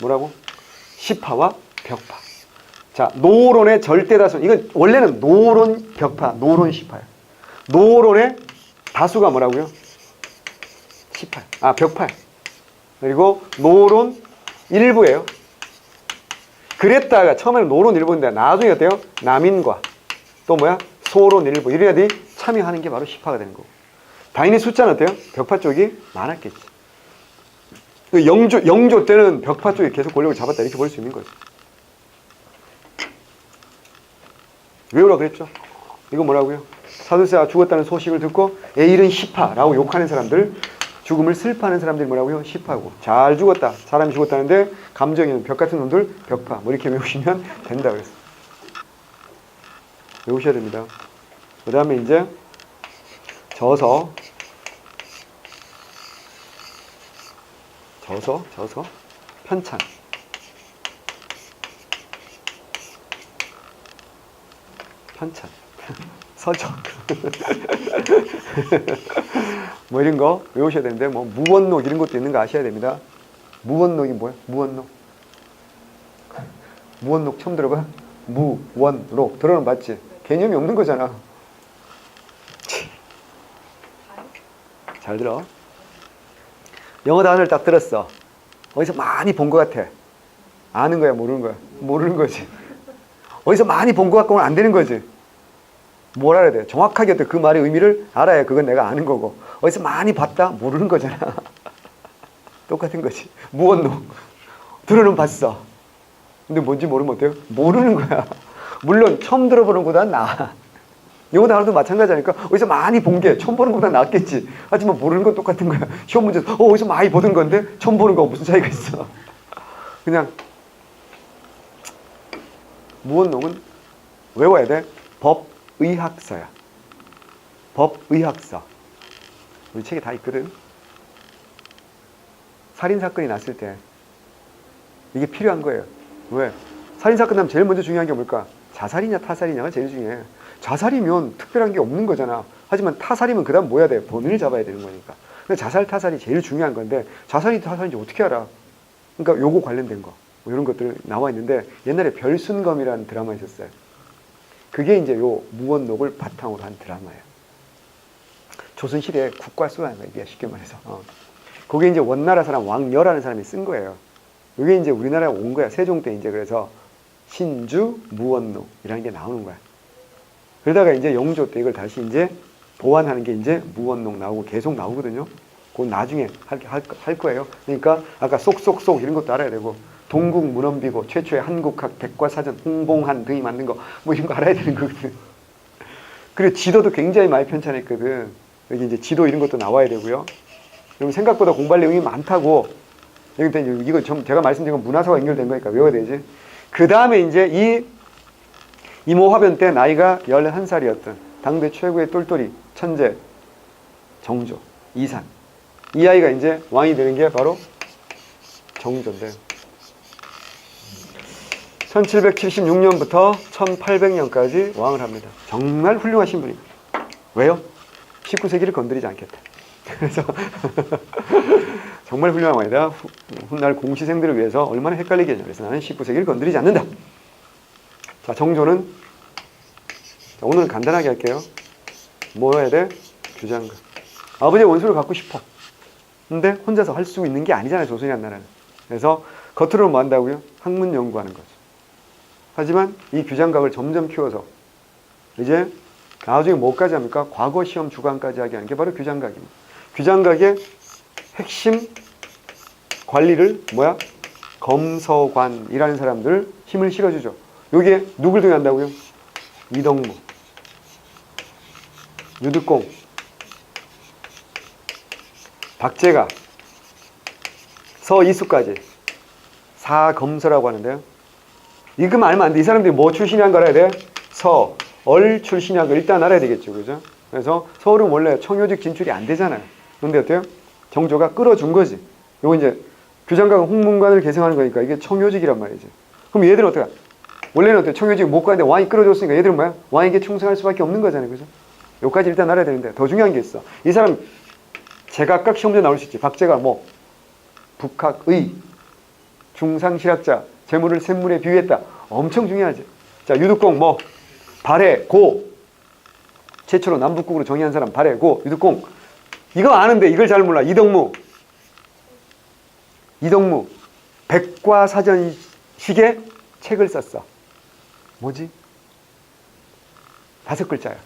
뭐라고? 시파와 벽파. 자, 노론의 절대다수. 이건 원래는 노론 벽파, 노론 시파예요. 노론의 다수가 뭐라고요? 시파. 아, 벽파. 그리고 노론 일부예요. 그랬다가 처음에는 노론 일부인데 나중에 어때요? 남인과 또 뭐야? 소론 일부. 이래야 돼 참여하는 게 바로 시파가 되는 거고. 당연히 숫자는 어때요? 벽파 쪽이 많았겠지. 영조 때는 벽파 쪽이 계속 권력을 잡았다 이렇게 볼 수 있는 거죠. 외우라 그랬죠. 이거 뭐라고요? 사두세자가 죽었다는 소식을 듣고 이런 시파라고 욕하는 사람들, 죽음을 슬퍼하는 사람들이 뭐라고요? 시파고. 잘 죽었다. 사람이 죽었다는데 감정이 있는 벽 같은 놈들 벽파. 뭐 이렇게 외우시면 된다 그랬어. 외우셔야 됩니다. 그 다음에 이제 저서 편찬. 서적. 뭐 이런 거 외우셔야 되는데, 뭐 무원록 이런 것도 있는 거 아셔야 됩니다. 무원록이 뭐야? 무원록 처음 들어봐? 무원록 들어는 봤지? 개념이 없는 거잖아. 잘 들어. 영어 단어를 딱 들었어. 어디서 많이 본 것 같아. 아는 거야, 모르는 거야? 모르는 거지. 어디서 많이 본 것 같고는 안 되는 거지. 뭘 알아야 돼? 정확하게 그 말의 의미를 알아야 그건 내가 아는 거고. 어디서 많이 봤다? 모르는 거잖아. 똑같은 거지. 무원록. 들어는 봤어. 근데 뭔지 모르면 어때요? 모르는 거야. 물론 처음 들어보는 것보다 나아. 영어 단어도 마찬가지 아닐까? 어디서 많이 본 게 처음 보는 것보다 낫겠지. 하지만 모르는 건 똑같은 거야. 시험 문제에서 어디서 많이 보던 건데 처음 보는 거 무슨 차이가 있어. 그냥 무원록은 외워야 돼. 법의학서야. 법의학서. 우리 책에 다 있거든. 살인사건이 났을 때 이게 필요한 거예요. 왜? 살인사건 나면 제일 먼저 중요한 게 뭘까? 자살이냐 타살이냐가 제일 중요해. 자살이면 특별한 게 없는 거잖아. 하지만 타살이면 그 다음 뭐 해야 돼? 본인을 잡아야 되는 거니까. 근데 자살 타살이 제일 중요한 건데 자살이 타살인지 어떻게 알아? 그러니까 요거 관련된 거. 뭐 이런 것들 나와 있는데 옛날에 별순검이라는 드라마 있었어요. 그게 이제 요 무원록을 바탕으로 한 드라마예요. 조선시대에 국과수라는 거야, 이게 쉽게 말해서. 그게 이제 원나라 사람 왕여라는 사람이 쓴 거예요. 이게 이제 우리나라에 온 거야. 세종 때 이제 그래서 신주 무원록이라는 게 나오는 거야. 그러다가 이제 영조 때 이걸 다시 이제 보완하는 게 이제 무원록 나오고 계속 나오거든요. 그건 나중에 할 거예요. 그러니까 아까 쏙쏙쏙 이런 것도 알아야 되고 동국 문헌비고 최초의 한국학 백과사전 홍봉한 등이 만든 거 뭐 이런 거 알아야 되는 거거든. 그리고 지도도 굉장히 많이 편찬했거든. 여기 이제 지도 이런 것도 나와야 되고요. 그럼 생각보다 공부할 내용이 많다고. 이거 좀 제가 말씀드린 건 문화사와 연결된 거니까 외워야 되지. 그 다음에 이제 이모화변 때 나이가 11살이었던 당대 최고의 똘똘이 천재 정조 이산. 이 아이가 이제 왕이 되는 게 바로 정조인데 1776년부터 1800년까지 왕을 합니다. 정말 훌륭하신 분입니다. 왜요? 19세기를 건드리지 않겠다. 그래서 정말 훌륭한 왕이다. 훗날 공시생들을 위해서 얼마나 헷갈리게 했냐. 그래서 나는 19세기를 건드리지 않는다. 자, 정조는 자, 오늘 간단하게 할게요. 뭐 해야 돼? 규장가. 아버지의 원수를 갖고 싶어. 근데 혼자서 할 수 있는 게 아니잖아요. 조선이라는 나라는. 그래서 겉으로는 뭐 한다고요? 학문 연구하는 거죠. 하지만 이 규장각을 점점 키워서 이제 나중에 뭐까지 합니까? 과거 시험 주관까지 하게 하는 게 바로 규장각입니다. 규장각의 핵심 관리를 뭐야? 검서관이라는 사람들 힘을 실어주죠. 여기에 누굴 등한다고요? 이덕무, 유득공, 박제가, 서이수까지 사검서라고 하는데요. 이거 알면 안 돼. 이 사람들이 뭐 출신이란 걸 알아야 돼? 서얼 출신이란 걸 일단 알아야 되겠죠. 그죠? 그래서 서울은 원래 청요직 진출이 안 되잖아요. 그런데 어때요? 정조가 끌어준 거지. 요거 이제 규장각은 홍문관을 계승하는 거니까 이게 청요직이란 말이지. 그럼 얘들은 어떡해? 원래는 어때요? 청요직 못 가는데 왕이 끌어줬으니까 얘들은 뭐야? 왕에게 충성할 수밖에 없는 거잖아요. 그죠? 요까지 일단 알아야 되는데 더 중요한 게 있어. 이 사람 제각각 시험문제 나올 수 있지. 박제가 뭐 북학의 중상실학자 재물을 샘물에 비유했다. 엄청 중요하지. 자, 유득공 뭐 발해고 최초로 남북국으로 정의한 사람 발해고 유득공 이거 아는데 이걸 잘 몰라. 이덕무 백과사전식의 책을 썼어. 뭐지? 5글자야.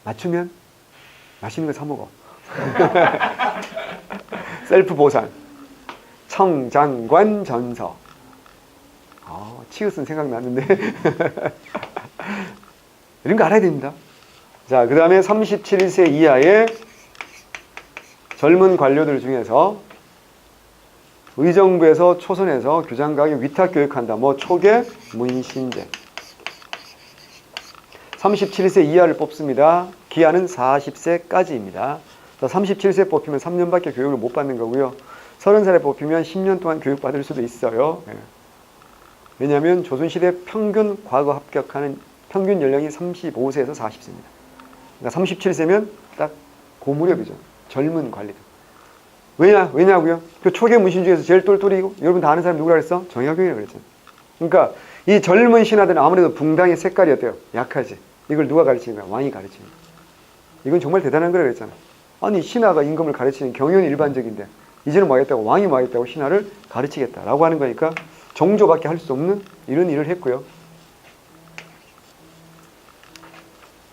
맞추면 맛있는 거 사 먹어. 셀프 보상. 청장관 전서. 치읓은 생각나는데. 이런 거 알아야 됩니다. 자, 그 다음에 37세 이하의 젊은 관료들 중에서 의정부에서 초선에서 규장각에 위탁교육한다. 뭐 초계, 문신제. 37세 이하를 뽑습니다. 기한은 40세까지입니다. 37세 뽑히면 3년밖에 교육을 못 받는 거고요. 30살에 뽑히면 10년 동안 교육받을 수도 있어요. 왜냐하면 조선시대 평균 과거 합격하는 평균 연령이 35세에서 40세입니다. 그러니까 37세면 딱 고무렵이죠. 젊은 관리들. 왜냐고요? 그 초계 문신 중에서 제일 똘똘이고 여러분 다 아는 사람이 누구라 그랬어? 정약용이라고 그랬잖아요. 그러니까 이 젊은 신하들은 아무래도 붕당의 색깔이 어때요? 약하지. 이걸 누가 가르치는 거야? 왕이 가르치는 거야. 이건 정말 대단한 거라 그랬잖아. 아니 신하가 임금을 가르치는 경연이 일반적인데 이제는 뭐 하겠다고? 왕이 뭐 하겠다고? 신하를 가르치겠다라고 하는 거니까 정조밖에 할 수 없는 이런 일을 했고요.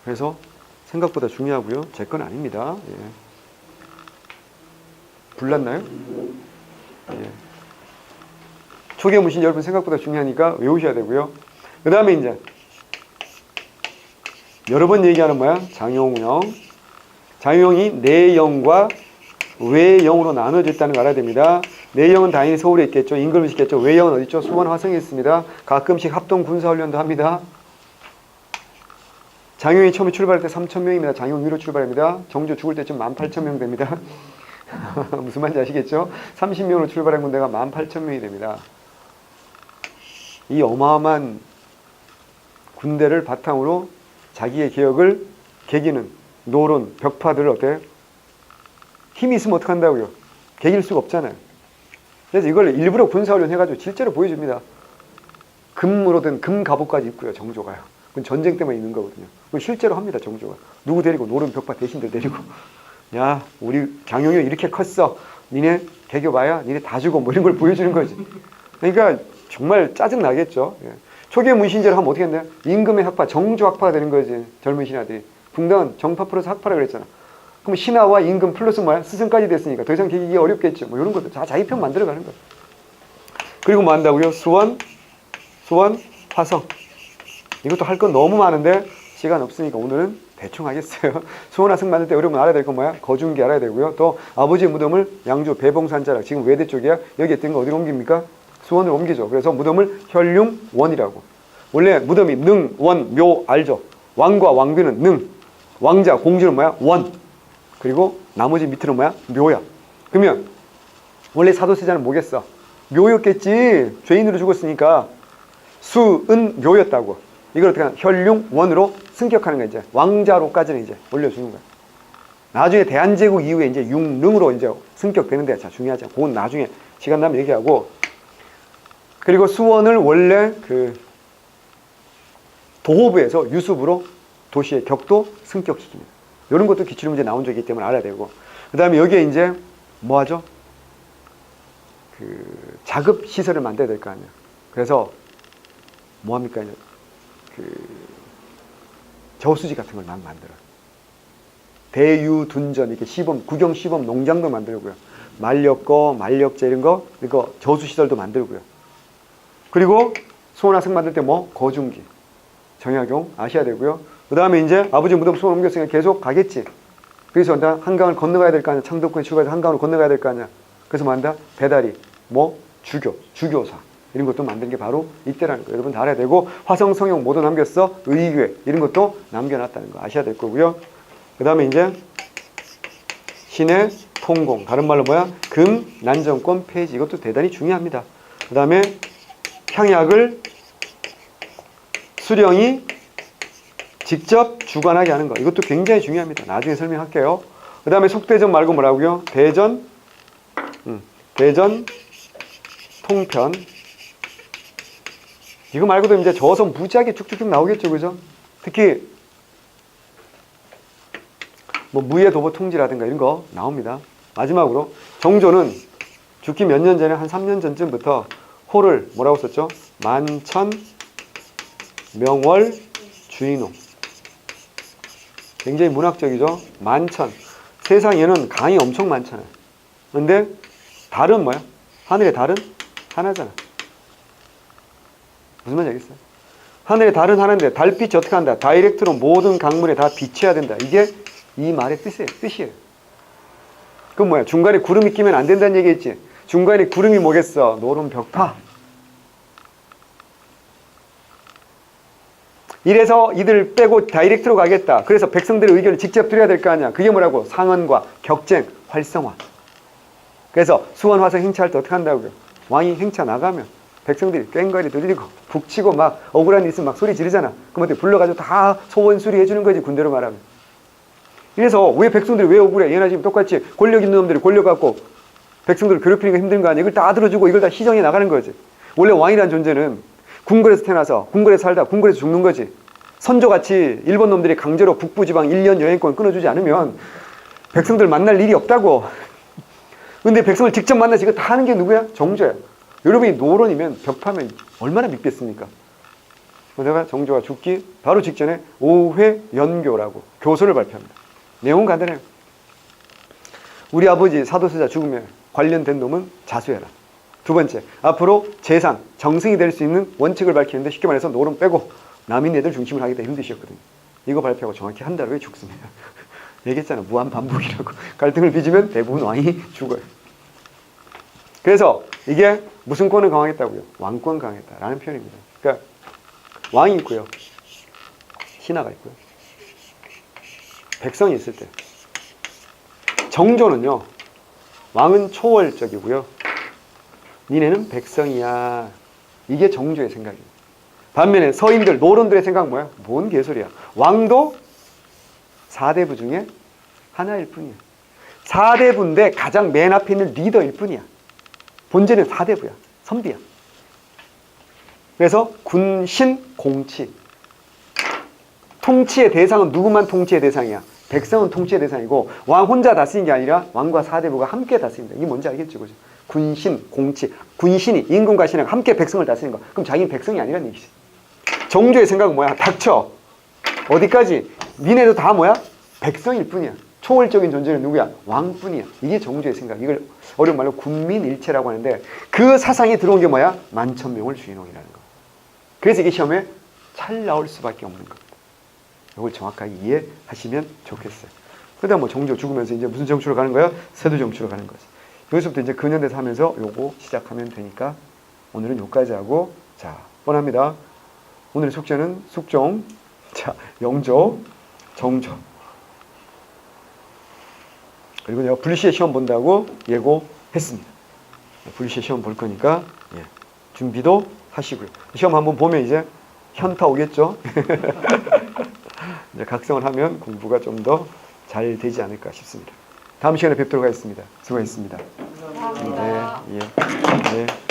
그래서 생각보다 중요하고요. 제 건 아닙니다. 예. 불났나요? 예. 초기의 문신 여러분 생각보다 중요하니까 외우셔야 되고요. 그 다음에 이제 여러 번 얘기하는 뭐야? 장용영. 장용영이 내영과 외영으로 나눠져 있다는 걸 알아야 됩니다. 내영은 당연히 서울에 있겠죠. 임금을 있겠죠. 외영은 어디 있죠? 수원 화성에 있습니다. 가끔씩 합동 군사훈련도 합니다. 장용이 처음에 출발할 때 3,000명입니다. 장용 위로 출발합니다. 정조 죽을 때쯤 18,000명 됩니다. 무슨 말인지 아시겠죠? 30명으로 출발한 군대가 18,000명이 됩니다. 이 어마어마한 군대를 바탕으로 자기의 개혁을 개기는 노론, 벽파들을 어때요? 힘이 있으면 어떡한다고요? 개길 수가 없잖아요. 그래서 이걸 일부러 군사훈련 해가지고 실제로 보여줍니다. 금으로 된 금 갑옷까지 입고요, 정조가요. 그건 전쟁 때만 입는 거거든요. 그건 실제로 합니다, 정조가. 누구 데리고? 노론, 벽파 대신들 데리고. 야, 우리 장용이 이렇게 컸어. 니네 개교 봐야 니네 다 죽어. 뭐 이런 걸 보여주는 거지. 그러니까 정말 짜증 나겠죠. 예. 초기의 문신제로 하면 어떻게 했나요? 임금의 학파, 정조 학파가 되는 거지. 젊은 신하들이. 붕당은 정파 플러스 학파라 그랬잖아. 그럼 신하와 임금 플러스 뭐야? 스승까지 됐으니까 더 이상 개기기 어렵겠죠. 뭐 이런 것도 다 자기 편 만들어가는 거예요. 그리고 뭐 한다고요? 수원, 화성. 이것도 할 건 너무 많은데 시간 없으니까 오늘은 대충 하겠어요. 수원 화성 만들 때 여러분 알아야 될 건 뭐야? 거중기 알아야 되고요. 또 아버지의 무덤을 양주 배봉산자락, 지금 외대 쪽이야. 여기 있던 거 어디로 옮깁니까? 수원으로 옮기죠. 그래서 무덤을 혈융원이라고. 원래 무덤이 능, 원, 묘 알죠? 왕과 왕비는 능, 왕자, 공주는 뭐야? 원. 그리고 나머지 밑으로 뭐야? 묘야. 그러면 원래 사도세자는 뭐겠어? 묘였겠지. 죄인으로 죽었으니까 수은 묘였다고. 이걸 어떻게 하냐? 혈융원으로 승격하는 거야. 이제 왕자로까지는 이제 올려주는 거야. 나중에 대한제국 이후에 이제 융릉으로 이제 승격되는데, 자, 중요하죠. 그건 나중에 시간 나면 얘기하고. 그리고 수원을 원래 그 도호부에서 유수부로 도시의 격도 승격시킵니다. 이런 것도 기출문제 나온 적이기 때문에 알아야 되고. 그 다음에 여기에 이제 뭐 하죠? 그 자급 시설을 만들어야 될 거 아니에요. 그래서 뭐 합니까? 그 저수지 같은 걸 막 만들어요. 대유둔전, 이렇게 시범, 구경 시범 농장도 만들고요. 만력거, 만력제 이런 거, 이거 저수시설도 만들고요. 그리고 수원화성 만들 때 뭐? 거중기, 정약용 아셔야 되고요. 그 다음에 이제 아버지 무덤 수원 옮겼으니까 계속 가겠지. 그래서 한강을 건너가야 될 거 아니야. 창덕군에 출발해서 한강으로 건너가야 될 거 아니야. 그래서 뭐 한다? 배다리, 뭐? 주교사. 이런 것도 만든 게 바로 이때라는 거. 여러분 다 알아야 되고, 화성, 성용 모두 남겼어. 의궤 이런 것도 남겨놨다는 거 아셔야 될 거고요. 그 다음에 이제 신의 통공, 다른 말로 뭐야? 금, 난정권 폐지. 이것도 대단히 중요합니다. 그 다음에 향약을 수령이 직접 주관하게 하는 거. 이것도 굉장히 중요합니다. 나중에 설명할게요. 그 다음에 속대전 말고 뭐라고요? 대전 통편. 이거 말고도 이제 저선 무지하게 쭉쭉쭉 나오겠죠, 그죠? 특히 뭐 무예 도보 통지라든가 이런 거 나옵니다. 마지막으로 정조는 죽기 몇 년 전에, 한 3년 전쯤부터 호를 뭐라고 썼죠? 만천 명월 주인홍. 굉장히 문학적이죠. 만천. 세상에는 강이 엄청 많잖아요. 근데 달은 뭐야? 하늘의 달은 하나잖아. 무슨 말인지 알겠어요? 하늘의 달은 하나인데 달빛이 어떻게 한다? 다이렉트로 모든 강물에 다 비춰야 된다. 이게 이 말의 뜻이에요. 그럼 뭐야? 중간에 구름이 끼면 안 된다는 얘기겠지? 중간에 구름이 뭐겠어? 노론 벽파. 이래서 이들 빼고 다이렉트로 가겠다. 그래서 백성들의 의견을 직접 드려야 될 거 아니야. 그게 뭐라고? 상언과 격쟁, 활성화. 그래서 수원 화성 행차할 때 어떻게 한다고요? 왕이 행차 나가면 백성들이 꽹과리 들이고 북치고 막 억울한 일 있으면 막 소리 지르잖아. 그럼 어떻게 불러가지고 다 소원 수리해 주는 거지, 군대로 말하면. 이래서 왜 백성들이 왜 억울해? 얘나 지금 똑같이 권력 있는 놈들이 권력 갖고 백성들을 괴롭히는 거 힘든 거 아니야? 이걸 다 들어주고 이걸 다 희정해 나가는 거지. 원래 왕이라는 존재는 궁궐에서 태어나서 궁궐에서 살다 궁궐에서 죽는 거지. 선조같이 일본 놈들이 강제로 북부지방 1년 여행권 끊어주지 않으면 백성들 만날 일이 없다고. 근데 백성을 직접 만나서 이거 다 하는 게 누구야? 정조야. 여러분이 노론이면 벽파면 얼마나 믿겠습니까? 그러다가 정조가 죽기 바로 직전에 오회연교라고 교서를 발표합니다. 내용은 간단해요. 우리 아버지 사도세자 죽으면 관련된 놈은 자수해라. 두 번째, 앞으로 재산, 정승이 될 수 있는 원칙을 밝히는데 쉽게 말해서 노름 빼고 남인 애들 중심을 하겠다 이런 뜻이었거든요. 이거 발표하고 정확히 한 달 후에 죽습니다. 얘기했잖아. 무한 반복이라고. 갈등을 빚으면 대부분 왕이 죽어요. 그래서 이게 무슨 권을 강화했다고요? 왕권 강화했다라는 표현입니다. 그러니까 왕이 있고요. 신하가 있고요. 백성이 있을 때. 정조는요. 왕은 초월적이고요. 니네는 백성이야. 이게 정조의 생각입니다. 반면에 서인들, 노론들의 생각은 뭐야? 뭔 개소리야. 왕도 4대부 중에 하나일 뿐이야. 4대부인데 가장 맨 앞에 있는 리더일 뿐이야. 본질은 4대부야. 선비야. 그래서 군신, 공치. 통치의 대상은 누구만 통치의 대상이야? 백성은 통치의 대상이고 왕 혼자 다스리는 게 아니라 왕과 4대부가 함께 다스린다. 이게 뭔지 알겠죠? 그죠? 군신, 공치. 군신이 임금과 신하가 함께 백성을 다스리는 거. 그럼 자기는 백성이 아니란 얘기지. 정조의 생각은 뭐야? 닥쳐. 어디까지? 니네도 다 뭐야? 백성일 뿐이야. 초월적인 존재는 누구야? 왕뿐이야. 이게 정조의 생각. 이걸 어려운 말로 군민일체라고 하는데 그 사상이 들어온 게 뭐야? 만천명을 주인공이라는 거. 그래서 이게 시험에 잘 나올 수밖에 없는 겁니다. 이걸 정확하게 이해하시면 좋겠어요. 그다음 뭐 정조 죽으면서 이제 무슨 정치로 가는 거야? 세도 정치로 가는 거지. 여기서부터 이제 근현대사 하면서 요거 시작하면 되니까 오늘은 요까지 하고 자, 뻔합니다. 오늘의 숙제는 숙종, 자, 영조, 정조. 그리고 내가 불시에 시험 본다고 예고했습니다. 불시에 시험 볼 거니까 준비도 하시고요. 시험 한번 보면 이제 현타 오겠죠? 이제 각성을 하면 공부가 좀 더 잘 되지 않을까 싶습니다. 다음 시간에 뵙도록 하겠습니다. 수고하셨습니다. 감사합니다. 네, 예, 네.